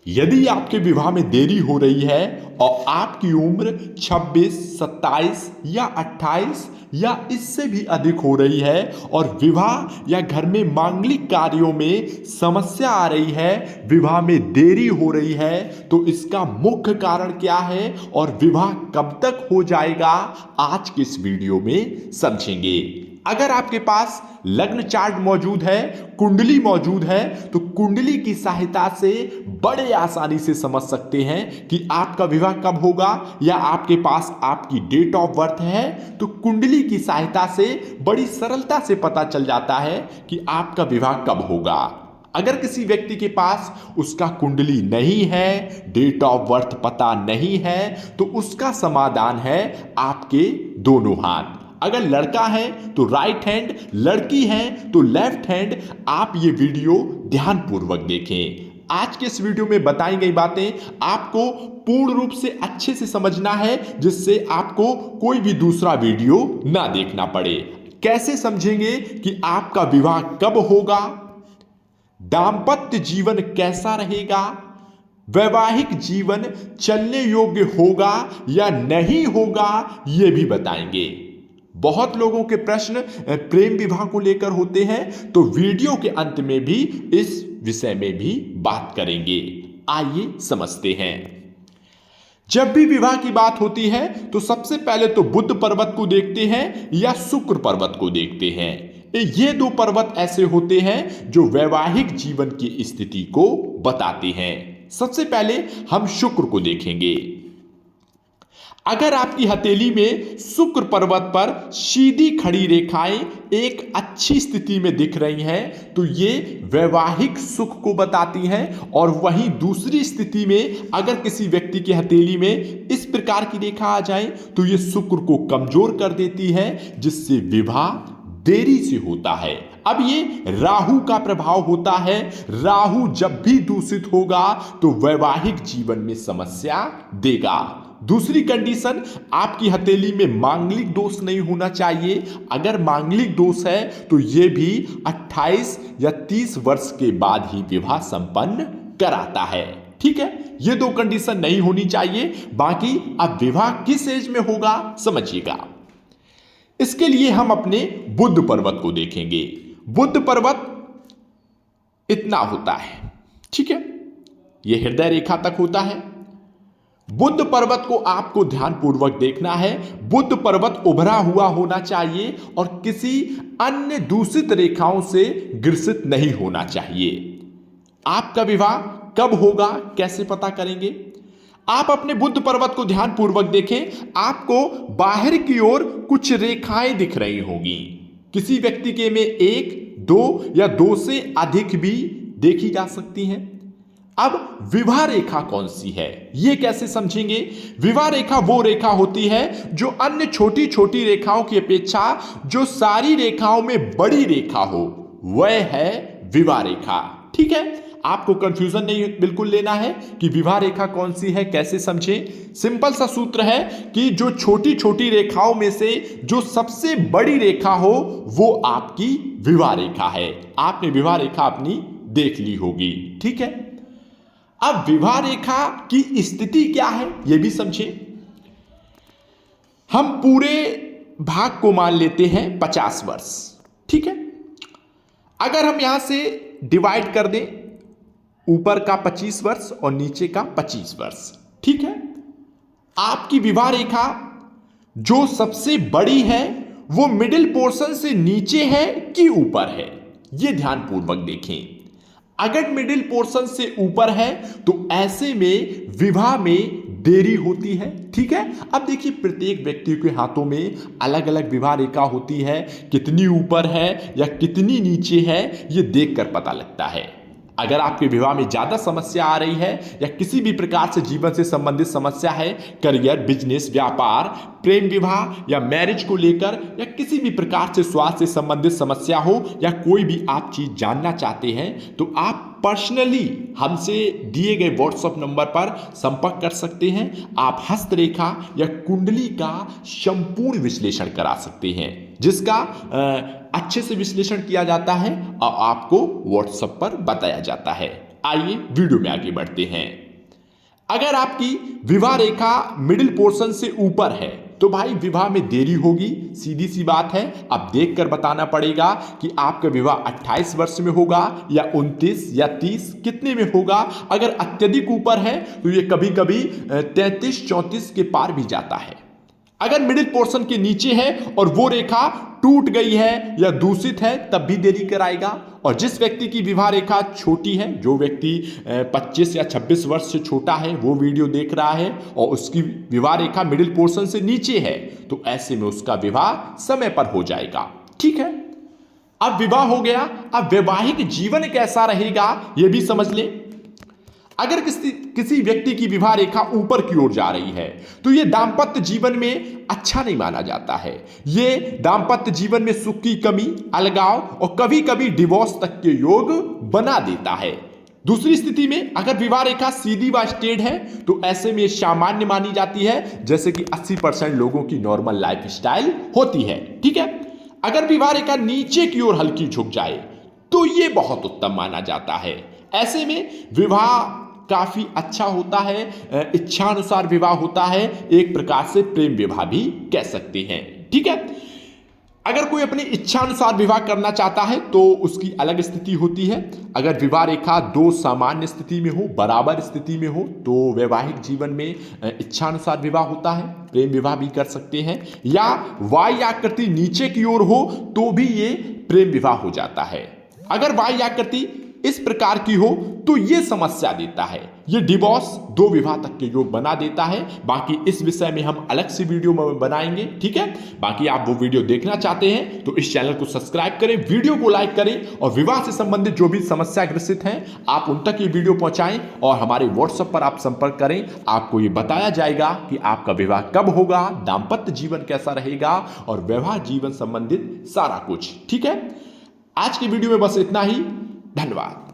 यदि आपके विवाह में देरी हो रही है और आपकी उम्र 26, 27 या 28 या इससे भी अधिक हो रही है और विवाह या घर में मांगलिक कार्यों में समस्या आ रही है, विवाह में देरी हो रही है, तो इसका मुख्य कारण क्या है और विवाह कब तक हो जाएगा, आज के इस वीडियो में समझेंगे। अगर आपके पास लग्न चार्ट मौजूद है, कुंडली मौजूद है, तो कुंडली की सहायता से बड़े आसानी से समझ सकते हैं कि आपका विवाह कब होगा, या आपके पास आपकी डेट ऑफ बर्थ है तो कुंडली की सहायता से बड़ी सरलता से पता चल जाता है कि आपका विवाह कब होगा। अगर किसी व्यक्ति के पास उसका कुंडली नहीं है, डेट ऑफ बर्थ पता नहीं है, तो उसका समाधान है आपके दोनों हाथ। अगर लड़का है तो राइट हैंड, लड़की है तो लेफ्ट हैंड। आप ये वीडियो ध्यानपूर्वक देखें। आज के इस वीडियो में बताई गई बातें आपको पूर्ण रूप से अच्छे से समझना है, जिससे आपको कोई भी दूसरा वीडियो ना देखना पड़े। कैसे समझेंगे कि आपका विवाह कब होगा, दांपत्य जीवन कैसा रहेगा, वैवाहिक जीवन चलने योग्य होगा या नहीं होगा, यह भी बताएंगे। बहुत लोगों के प्रश्न प्रेम विवाह को लेकर होते हैं, तो वीडियो के अंत में भी इस विषय में भी बात करेंगे। आइए समझते हैं। जब भी विवाह की बात होती है तो सबसे पहले तो बुध पर्वत को देखते हैं या शुक्र पर्वत को देखते हैं। ये दो पर्वत ऐसे होते हैं जो वैवाहिक जीवन की स्थिति को बताते हैं। सबसे पहले हम शुक्र को देखेंगे। अगर आपकी हथेली में शुक्र पर्वत पर सीधी खड़ी रेखाएं एक अच्छी स्थिति में दिख रही हैं, तो ये वैवाहिक सुख को बताती हैं। और वहीं दूसरी स्थिति में अगर किसी व्यक्ति की हथेली में इस प्रकार की रेखा आ जाए तो ये शुक्र को कमजोर कर देती है, जिससे विवाह देरी से होता है। अब ये राहु का प्रभाव होता है। राहु जब भी दूषित होगा तो वैवाहिक जीवन में समस्या देगा। दूसरी कंडीशन, आपकी हथेली में मांगलिक दोष नहीं होना चाहिए। अगर मांगलिक दोष है तो यह भी 28 या 30 वर्ष के बाद ही विवाह संपन्न कराता है। ठीक है, ये दो कंडीशन नहीं होनी चाहिए। बाकी अब विवाह किस एज में होगा समझिएगा। इसके लिए हम अपने बुध पर्वत को देखेंगे। बुध पर्वत इतना होता है, ठीक है, यह हृदय रेखा तक होता है। बुध पर्वत को आपको ध्यानपूर्वक देखना है। बुध पर्वत उभरा हुआ होना चाहिए और किसी अन्य दूषित रेखाओं से ग्रसित नहीं होना चाहिए। आपका विवाह कब होगा कैसे पता करेंगे? आप अपने बुध पर्वत को ध्यानपूर्वक देखें। आपको बाहर की ओर कुछ रेखाएं दिख रही होगी। किसी व्यक्ति के में 1, 2 या 2 से अधिक भी देखी जा सकती हैं। अब विवाह रेखा कौन सी है, यह कैसे समझेंगे? विवाह रेखा वो रेखा होती है जो अन्य छोटी छोटी रेखाओं की अपेक्षा जो सारी रेखाओं में बड़ी रेखा हो, वह है विवाह रेखा। ठीक है, आपको कंफ्यूजन नहीं बिल्कुल लेना है कि विवाह रेखा कौन सी है, कैसे समझें। सिंपल सा सूत्र है कि जो छोटी छोटी रेखाओं में से जो सबसे बड़ी रेखा हो वो आपकी विवाह रेखा है। आपने विवाह रेखा अपनी देख ली होगी। ठीक है, अब विवाह रेखा की स्थिति क्या है यह भी समझें। हम पूरे भाग को मान लेते हैं 50 वर्ष। ठीक है, अगर हम यहां से डिवाइड कर दें, ऊपर का 25 वर्ष और नीचे का 25 वर्ष, ठीक है, आपकी विवाह रेखा जो सबसे बड़ी है वो मिडिल पोर्शन से नीचे है कि ऊपर है, यह ध्यानपूर्वक देखें। अगर मिडिल पोर्शन से ऊपर है तो ऐसे में विवाह में देरी होती है। ठीक है, अब देखिए प्रत्येक व्यक्ति के हाथों में अलग अलग विवाह रेखा होती है। कितनी ऊपर है या कितनी नीचे है यह देखकर पता लगता है। अगर आपके विवाह में ज्यादा समस्या आ रही है या किसी भी प्रकार से जीवन से संबंधित समस्या है, करियर, बिजनेस, व्यापार, प्रेम विवाह या मैरिज को लेकर, या किसी भी प्रकार से स्वास्थ्य से संबंधित समस्या हो या कोई भी आप चीज जानना चाहते हैं, तो आप पर्सनली हमसे दिए गए व्हाट्सएप नंबर पर संपर्क कर सकते हैं। आप हस्तरेखा या कुंडली का संपूर्ण विश्लेषण करा सकते हैं, जिसका अच्छे से विश्लेषण किया जाता है और आपको व्हाट्सएप पर बताया जाता है। आइए वीडियो में आगे बढ़ते हैं। अगर आपकी विवाह रेखा मिडिल पोर्शन से ऊपर है तो भाई विवाह में देरी होगी, सीधी सी बात है। अब देखकर बताना पड़ेगा कि आपका विवाह 28 वर्ष में होगा या 29 या 30, कितने में होगा। अगर अत्यधिक ऊपर है तो ये कभी कभी 33-34 के पार भी जाता है। अगर मिडिल पोर्शन के नीचे है और वो रेखा टूट गई है या दूषित है तब भी देरी कराएगा। और जिस व्यक्ति की विवाह रेखा छोटी है, जो व्यक्ति 25 या 26 वर्ष से छोटा है, वो वीडियो देख रहा है और उसकी विवाह रेखा मिडिल पोर्शन से नीचे है, तो ऐसे में उसका विवाह समय पर हो जाएगा। ठीक है, अब विवाह हो गया। अब वैवाहिक जीवन कैसा रहेगा यह भी समझ लें। अगर किसी व्यक्ति की विवाह रेखा ऊपर की ओर जा रही है तो यह दाम्पत्य जीवन में अच्छा नहीं माना जाता है। यह दाम्पत्य जीवन में सुख की कमी, अलगाव और कभी कभी डिवोर्स तक के योग बना देता है। दूसरी स्थिति में अगर विवाह रेखा सीधी व स्ट्रेट है तो ऐसे में सामान्य मानी जाती है, जैसे कि 80% लोगों की नॉर्मल लाइफ स्टाइल होती है। ठीक है, अगर विवाह रेखा नीचे की ओर हल्की झुक जाए तो यह बहुत उत्तम माना जाता है। ऐसे में विवाह काफी अच्छा होता है, इच्छानुसार विवाह होता है, एक प्रकार से प्रेम विवाह भी कह सकते हैं। ठीक है, अगर कोई अपनी इच्छानुसार विवाह करना चाहता है तो उसकी अलग स्थिति होती है। अगर विवाह रेखा दो सामान्य स्थिति में हो, बराबर स्थिति में हो, तो वैवाहिक जीवन में इच्छानुसार विवाह होता है, प्रेम विवाह भी कर सकते हैं। या वाय आकृति नीचे की ओर हो तो भी ये प्रेम विवाह हो जाता है। अगर वाय आकृति इस प्रकार की हो तो यह समस्या देता है, यह डिवोर्स, दो विवाह तक के योग बना देता है। बाकी इस विषय में हम अलग से वीडियो में बनाएंगे। ठीक है, बाकी आप वो वीडियो देखना चाहते हैं तो इस चैनल को सब्सक्राइब करें, वीडियो को लाइक करें और विवाह से संबंधित जो भी समस्या ग्रसित हैं आप उन तक ये वीडियो पहुंचाएं और हमारे व्हाट्सएप पर आप संपर्क करें। आपको ये बताया जाएगा कि आपका विवाह कब होगा, दाम्पत्य जीवन कैसा रहेगा और वैवाहिक जीवन संबंधित सारा कुछ। ठीक है, आज की वीडियो में बस इतना ही। धन्यवाद।